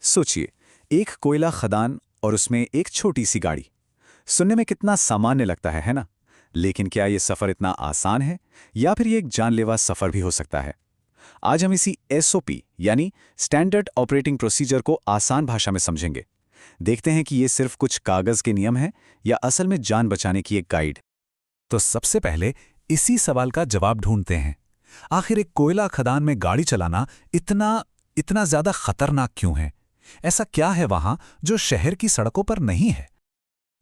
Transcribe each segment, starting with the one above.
सोचिए, एक कोयला खदान और उसमें एक छोटी सी गाड़ी। सुनने में कितना सामान्य लगता है ना? लेकिन क्या ये सफ़र इतना आसान है, या फिर ये एक जानलेवा सफ़र भी हो सकता है? आज हम इसी एसओपी यानी स्टैंडर्ड ऑपरेटिंग प्रोसीजर को आसान भाषा में समझेंगे। देखते हैं कि ये सिर्फ कुछ कागज़ के नियम हैं या असल में जान बचाने की एक गाइड। तो सबसे पहले इसी सवाल का जवाब ढूंढते हैं। आखिर एक कोयला खदान में गाड़ी चलाना इतना इतना ज्यादा खतरनाक क्यों है? ऐसा क्या है वहां जो शहर की सड़कों पर नहीं है?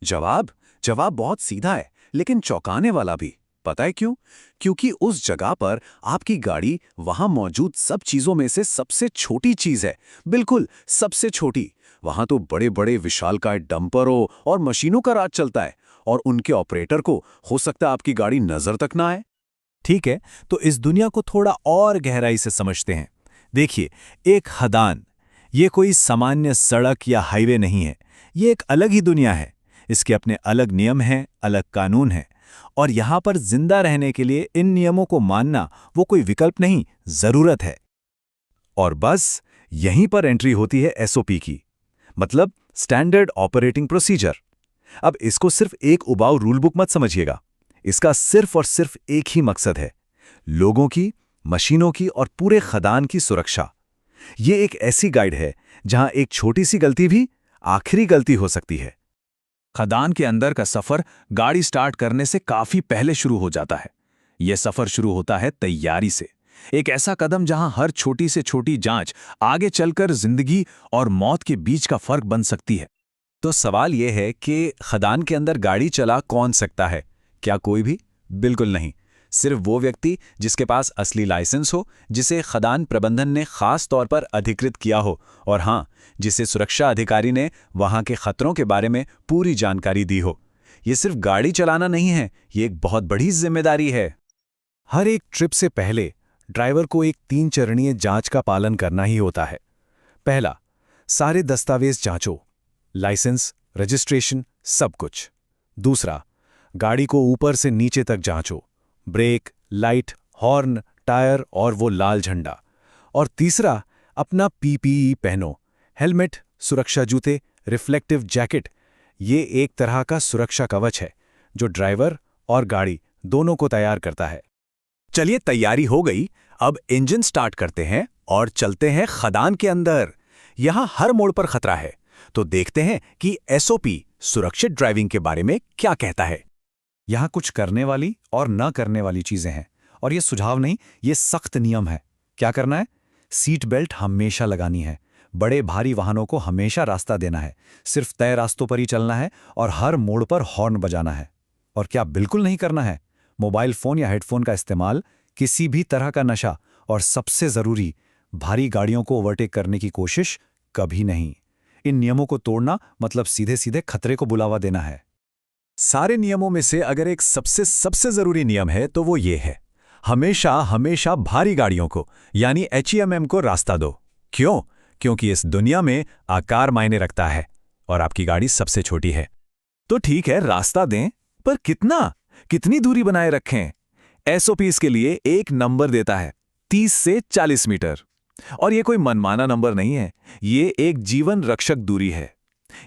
जवाब जवाब बहुत सीधा है, लेकिन चौंकाने वाला भी। पता है क्यों? क्योंकि उस जगह पर आपकी गाड़ी वहां मौजूद सब चीजों में से सबसे छोटी चीज है। बिल्कुल सबसे छोटी। वहां तो बड़े बड़े विशालकाय डंपरों और मशीनों का राज चलता है, और उनके ऑपरेटर को हो सकता है आपकी गाड़ी नजर तक ना आए। ठीक है, तो इस दुनिया को थोड़ा और गहराई से समझते हैं। देखिए, एक खदान ये कोई सामान्य सड़क या हाईवे नहीं है। ये एक अलग ही दुनिया है। इसके अपने अलग नियम हैं, अलग कानून हैं, और यहां पर जिंदा रहने के लिए इन नियमों को मानना वो कोई विकल्प नहीं, जरूरत है। और बस यहीं पर एंट्री होती है एसओपी की, मतलब स्टैंडर्ड ऑपरेटिंग प्रोसीजर। अब इसको सिर्फ एक उबाऊ रूल बुक मत समझिएगा। इसका सिर्फ और सिर्फ एक ही मकसद है, लोगों की, मशीनों की और पूरे खदान की सुरक्षा। ये एक ऐसी गाइड है जहां एक छोटी सी गलती भी आखिरी गलती हो सकती है। खदान के अंदर का सफर गाड़ी स्टार्ट करने से काफी पहले शुरू हो जाता है। यह सफर शुरू होता है तैयारी से। एक ऐसा कदम जहां हर छोटी से छोटी जांच आगे चलकर जिंदगी और मौत के बीच का फर्क बन सकती है। तो सवाल यह है कि खदान के अंदर गाड़ी चला कौन सकता है? क्या कोई भी? बिल्कुल नहीं। सिर्फ वो व्यक्ति जिसके पास असली लाइसेंस हो, जिसे खदान प्रबंधन ने खास तौर पर अधिकृत किया हो, और हां, जिसे सुरक्षा अधिकारी ने वहां के खतरों के बारे में पूरी जानकारी दी हो। ये सिर्फ गाड़ी चलाना नहीं है, ये एक बहुत बड़ी जिम्मेदारी है। हर एक ट्रिप से पहले ड्राइवर को एक 3 चरणीय जांच का पालन करना ही होता है। पहला, सारे दस्तावेज जांचो, लाइसेंस, रजिस्ट्रेशन, सब कुछ। दूसरा, गाड़ी को ऊपर से नीचे तक जांचो, ब्रेक, लाइट, हॉर्न, टायर और वो लाल झंडा। और तीसरा, अपना पीपीई पहनो, हेलमेट, सुरक्षा जूते, रिफ्लेक्टिव जैकेट। ये एक तरह का सुरक्षा कवच है जो ड्राइवर और गाड़ी दोनों को तैयार करता है। चलिए, तैयारी हो गई। अब इंजन स्टार्ट करते हैं और चलते हैं खदान के अंदर। यहां हर मोड़ पर खतरा है, तो देखते हैं कि एसओपी सुरक्षित ड्राइविंग के बारे में क्या कहता है। यहां कुछ करने वाली और न करने वाली चीजें हैं, और ये सुझाव नहीं, ये सख्त नियम है। क्या करना है? सीट बेल्ट हमेशा लगानी है, बड़े भारी वाहनों को हमेशा रास्ता देना है, सिर्फ तय रास्तों पर ही चलना है, और हर मोड़ पर हॉर्न बजाना है। और क्या बिल्कुल नहीं करना है? मोबाइल फोन या हेडफोन का इस्तेमाल, किसी भी तरह का नशा, और सबसे जरूरी, भारी गाड़ियों को ओवरटेक करने की कोशिश कभी नहीं। इन नियमों को तोड़ना मतलब सीधे सीधे खतरे को बुलावा देना है। सारे नियमों में से अगर एक सबसे सबसे जरूरी नियम है तो वो ये है, हमेशा हमेशा भारी गाड़ियों को यानी एचईएमएम को रास्ता दो। क्यों? क्योंकि इस दुनिया में आकार मायने रखता है, और आपकी गाड़ी सबसे छोटी है। तो ठीक है, रास्ता दें, पर कितनी दूरी बनाए रखें? एसओपी इसके लिए एक नंबर देता है, 30 से 40 मीटर। और ये कोई मनमाना नंबर नहीं है, ये एक जीवन रक्षक दूरी है।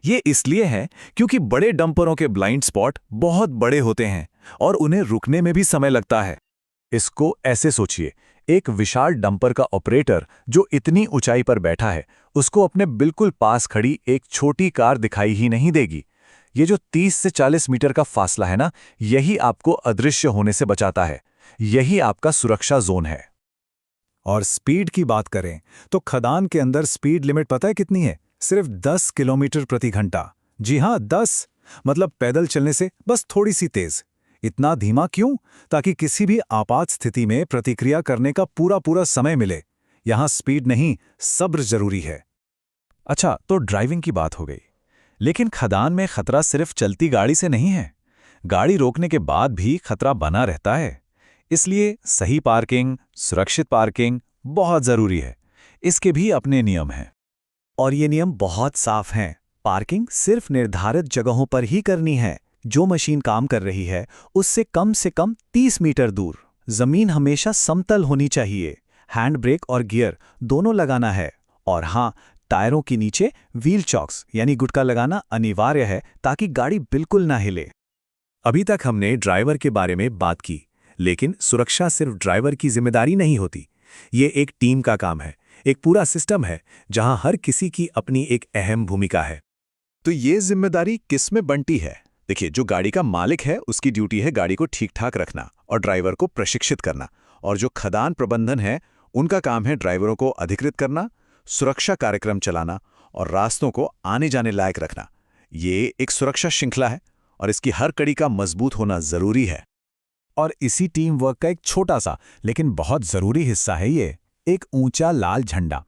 ये इसलिए है क्योंकि बड़े डंपरों के ब्लाइंड स्पॉट बहुत बड़े होते हैं और उन्हें रुकने में भी समय लगता है। इसको ऐसे सोचिए, एक विशाल डंपर का ऑपरेटर जो इतनी ऊंचाई पर बैठा है, उसको अपने बिल्कुल पास खड़ी एक छोटी कार दिखाई ही नहीं देगी। ये जो 30 से 40 मीटर का फासला है ना, यही आपको अदृश्य होने से बचाता है। यही आपका सुरक्षा जोन है। और स्पीड की बात करें तो खदान के अंदर स्पीड लिमिट पता है कितनी है? सिर्फ 10 किलोमीटर प्रति घंटा। जी हां, 10। मतलब पैदल चलने से बस थोड़ी सी तेज। इतना धीमा क्यों? ताकि किसी भी आपात स्थिति में प्रतिक्रिया करने का पूरा पूरा समय मिले। यहां स्पीड नहीं, सब्र जरूरी है। अच्छा, तो ड्राइविंग की बात हो गई, लेकिन खदान में खतरा सिर्फ चलती गाड़ी से नहीं है। गाड़ी रोकने के बाद भी खतरा बना रहता है। इसलिए सही पार्किंग, सुरक्षित पार्किंग बहुत जरूरी है। इसके भी अपने नियम हैं, और ये नियम बहुत साफ हैं। पार्किंग सिर्फ निर्धारित जगहों पर ही करनी है। जो मशीन काम कर रही है उससे कम से कम 30 मीटर दूर। जमीन हमेशा समतल होनी चाहिए। हैंड ब्रेक और गियर दोनों लगाना है। और हाँ, टायरों के नीचे व्हील चॉक्स यानी गुटका लगाना अनिवार्य है ताकि गाड़ी बिल्कुल ना हिले। अभी तक हमने ड्राइवर के बारे में बात की, लेकिन सुरक्षा सिर्फ ड्राइवर की जिम्मेदारी नहीं होती। ये एक टीम का काम है, एक पूरा सिस्टम है जहां हर किसी की अपनी एक अहम भूमिका है। तो ये जिम्मेदारी किस में बंटी है? देखिए, जो गाड़ी का मालिक है उसकी ड्यूटी है गाड़ी को ठीक ठाक रखना और ड्राइवर को प्रशिक्षित करना, और जो खदान प्रबंधन है उनका काम है ड्राइवरों को अधिकृत करना, सुरक्षा कार्यक्रम चलाना और रास्तों को आने जाने लायक रखना। ये एक सुरक्षा श्रृंखला है और इसकी हर कड़ी का मजबूत होना जरूरी है। और इसी टीम वर्क का एक छोटा सा लेकिन बहुत जरूरी हिस्सा है ये, एक ऊंचा लाल झंडा।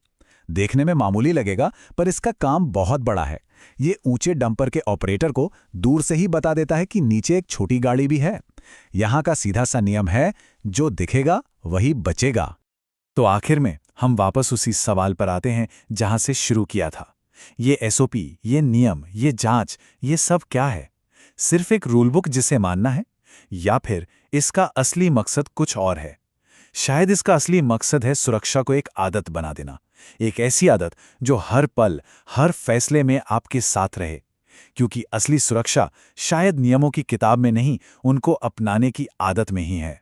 देखने में मामूली लगेगा पर इसका काम बहुत बड़ा है। ये ऊंचे डंपर के ऑपरेटर को दूर से ही बता देता है कि नीचे एक छोटी गाड़ी भी है। यहाँ का सीधा सा नियम है, जो दिखेगा वही बचेगा। तो आखिर में हम वापस उसी सवाल पर आते हैं जहां से शुरू किया था। ये एसओपी, ये नियम, ये जांच, ये सब क्या है? सिर्फ एक रूल बुक जिसे मानना है, या फिर इसका असली मकसद कुछ और है? शायद इसका असली मकसद है सुरक्षा को एक आदत बना देना, एक ऐसी आदत जो हर पल, हर फैसले में आपके साथ रहे। क्योंकि असली सुरक्षा शायद नियमों की किताब में नहीं, उनको अपनाने की आदत में ही है।